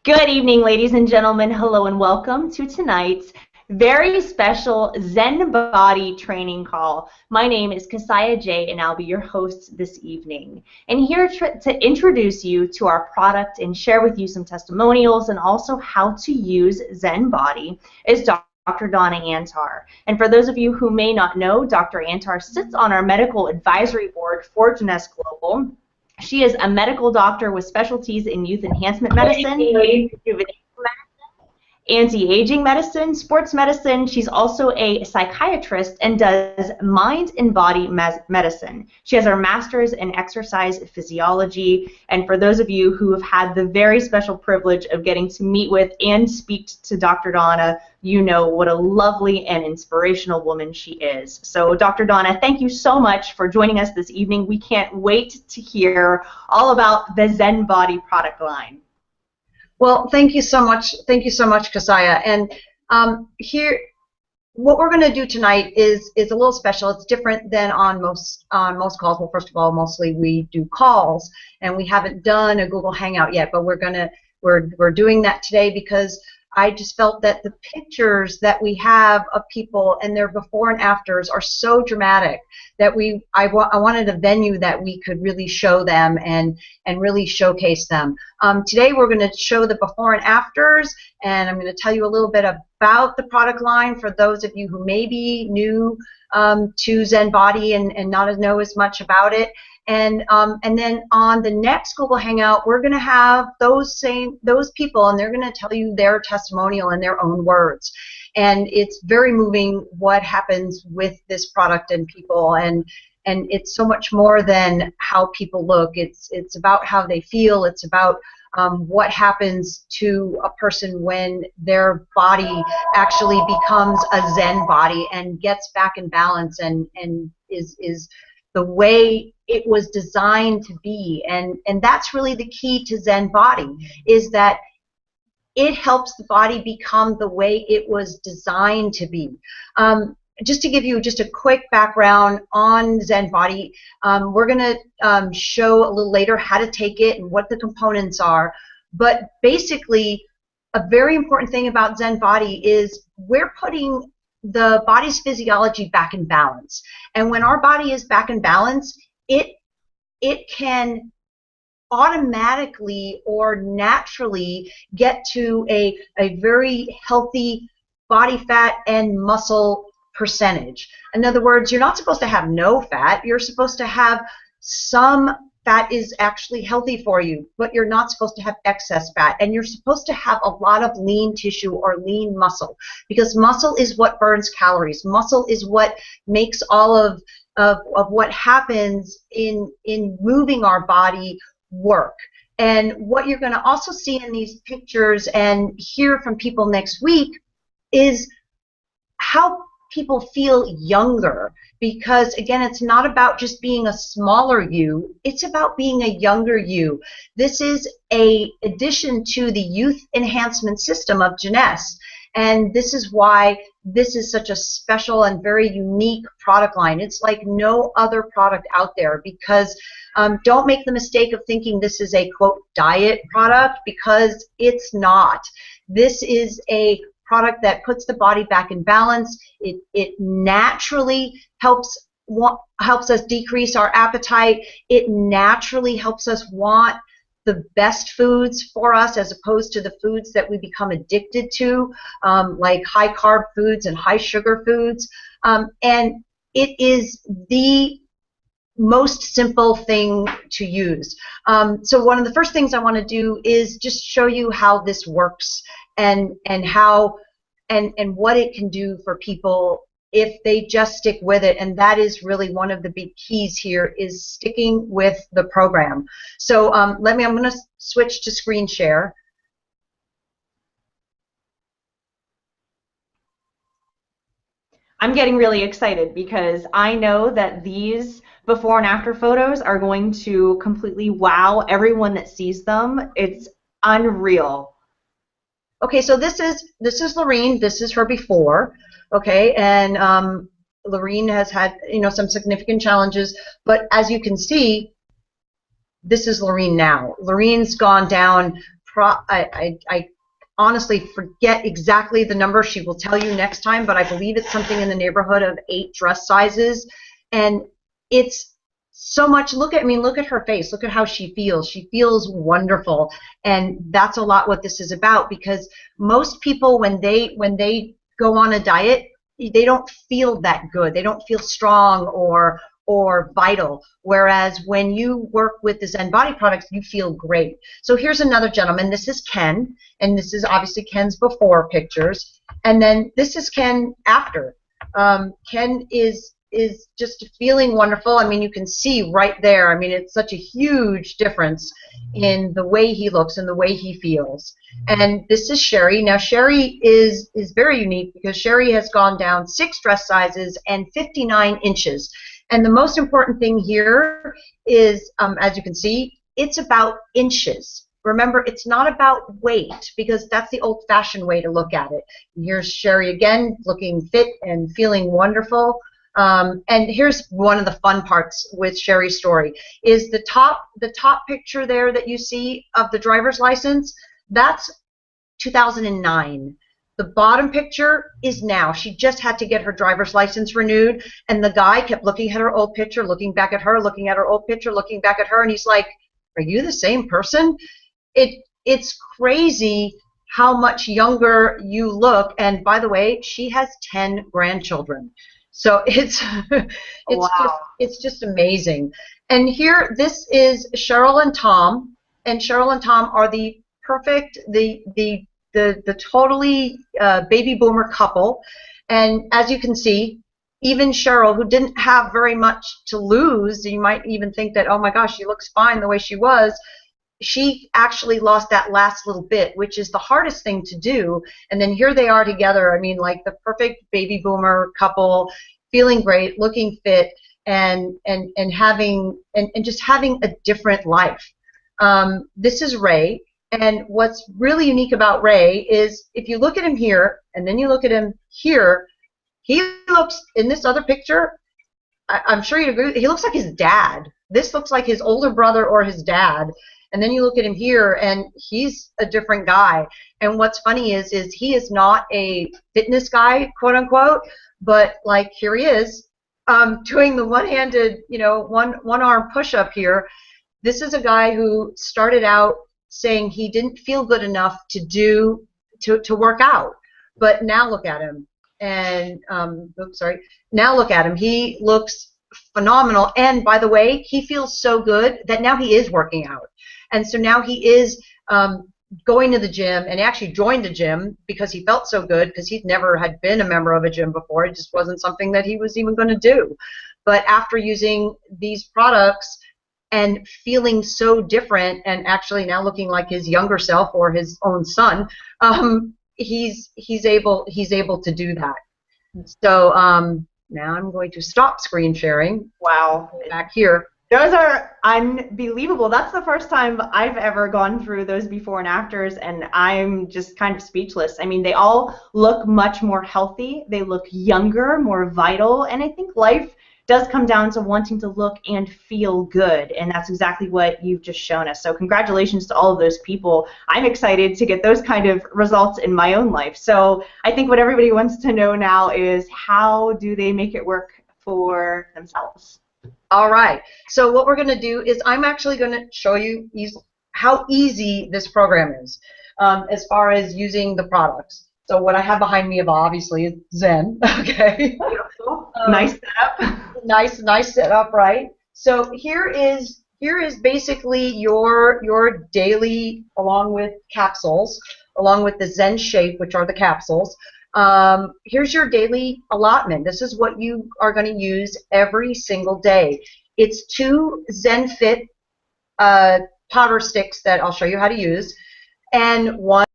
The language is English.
Good evening, ladies and gentlemen. Hello and welcome to tonight's very special Zen Body training call. My name is Kasaya J, and I'll be your host this evening. And here to introduce you to our product and share with you some testimonials and also how to use Zen Body is Dr. Donna Antar. And for those of you who may not know, Dr. Antar sits on our medical advisory board for Jeunesse Global. She is a medical doctor with specialties in youth enhancement medicine, rejuvenation medicine, anti-aging medicine, sports medicine. She's also a psychiatrist and does mind and body medicine. She has her master's in exercise physiology. And for those of you who have had the very special privilege of getting to meet with and speak to Dr. Donna, you know what a lovely and inspirational woman she is. So Dr. Donna, thank you so much for joining us this evening. We can't wait to hear all about the Zen Body product line. Well, thank you so much. Thank you so much, Kasaya. And here, what we're going to do tonight is a little special. It's different than on most calls. Well, first of all, mostly we do calls, and we haven't done a Google Hangout yet. But we're doing that today because I just felt that the pictures that we have of people and their before and afters are so dramatic that I wanted a venue that we could really show them and really showcase them. Today we're going to show the before and afters, and I'm going to tell you a little bit about the product line for those of you who may be new to Zen Body and not know as much about it. And then on the next Google Hangout, we're going to have those people, and they're going to tell you their testimonial in their own words. And it's very moving what happens with this product and people, and it's so much more than how people look. It's about how they feel. It's about what happens to a person when their body actually becomes a Zen body and gets back in balance and is the way it was designed to be. And that's really the key to Zen Body, is that it helps the body become the way it was designed to be. Just to give you just a quick background on Zen Body, we're going to show a little later how to take it and what the components are. But basically, a very important thing about Zen Body is we're putting the body's physiology back in balance. And when our body is back in balance, it can automatically or naturally get to a very healthy body fat and muscle percentage. In other words, you're not supposed to have no fat. You're supposed to have some fat is actually healthy for you, but you're not supposed to have excess fat. And you're supposed to have a lot of lean tissue or lean muscle, because muscle is what burns calories. Muscle is what makes all of what happens in moving our body work. And what you're going to also see in these pictures and hear from people next week is how people feel younger, because again, it's not about just being a smaller you, it's about being a younger you. This is a addition to the youth enhancement system of Jeunesse, and this is why this is such a special and very unique product line. It's like no other product out there, because don't make the mistake of thinking this is a quote diet product, because it's not. This is a product that puts the body back in balance. It naturally helps us decrease our appetite. It naturally helps us want the best foods for us, as opposed to the foods that we become addicted to, like high carb foods and high sugar foods. And it is the most simple thing to use. So one of the first things I want to do is just show you how this works and how and what it can do for people if they just stick with it. And that is really one of the big keys here, is sticking with the program. So I'm going to switch to screen share. I'm getting really excited because I know that these before and after photos are going to completely wow everyone that sees them. It's unreal. Okay, so this is Lorene. This is her before. Okay, and Lorene has had some significant challenges, but as you can see, this is Lorene now. Lorene's gone down I honestly forget exactly the number. She will tell you next time, but I believe it's something in the neighborhood of 8 dress sizes. And it's so much. Look at her face. Look at how she feels. She feels wonderful. And that's a lot what this is about, because most people, when they go on a diet, they don't feel that good. They don't feel strong or vital. Whereas when you work with the Zen Body products, you feel great. So here's another gentleman. This is Ken, and this is obviously Ken's before pictures, and then this is Ken after. Ken is just feeling wonderful. I mean, you can see right there. I mean, it's such a huge difference in the way he looks and the way he feels. And this is Sherry. Now, Sherry is very unique because Sherry has gone down 6 dress sizes and 59 inches. And the most important thing here is, as you can see, it's about inches. Remember, it's not about weight, because that's the old-fashioned way to look at it. Here's Sherry again, looking fit and feeling wonderful. And here's one of the fun parts with Sherry's story is the top picture there that you see of the driver's license. That's 2009. The bottom picture is now. She just had to get her driver's license renewed, and the guy kept looking at her old picture, looking back at her, looking at her old picture, looking back at her, and he's like, "Are you the same person?" It's crazy how much younger you look. And by the way, she has 10 grandchildren. So it's just amazing. And here, this is Cheryl and Tom, and Cheryl and Tom are the perfect, the totally baby boomer couple. And as you can see, even Cheryl, who didn't have very much to lose, you might even think that, oh my gosh, she looks fine the way she was, she actually lost that last little bit, which is the hardest thing to do. And then here they are together. I mean, like the perfect baby boomer couple, feeling great, looking fit, and just having a different life. This is Ray. And what's really unique about Ray is if you look at him here and then you look at him here, he looks, in this other picture, I'm sure you'd agree, he looks like his dad. This looks like his older brother or his dad. And then you look at him here and he's a different guy. And what's funny is he is not a fitness guy, quote unquote, but like here he is doing the one-handed, one-arm push-up here. This is a guy who started out saying he didn't feel good enough to work out, but now look at him. And now look at him. He looks phenomenal. And by the way, he feels so good that now he is working out. And so now he is going to the gym, and actually joined the gym because he felt so good, because he never had been a member of a gym before. It just wasn't something that he was even going to do. But after using these products and feeling so different, and actually now looking like his younger self or his own son, he's able to do that. So now I'm going to stop screen sharing. Wow. Back here. Those are unbelievable. That's the first time I've ever gone through those before and afters, and I'm just kind of speechless. I mean, they all look much more healthy. They look younger, more vital, and I think life does come down to wanting to look and feel good, and that's exactly what you've just shown us. So congratulations to all of those people. I'm excited to get those kind of results in my own life. So I think what everybody wants to know now is, how do they make it work for themselves? All right. So what we're going to do is I'm actually going to show you how easy this program is as far as using the products. So what I have behind me, obviously, is Zen. Okay. Nice setup. Nice setup, right? So here is basically your daily, along with capsules, along with the Zen Shape, which are the capsules. Here's your daily allotment. This is what you are going to use every single day. It's 2 Zen Fit powder sticks that I'll show you how to use, and 1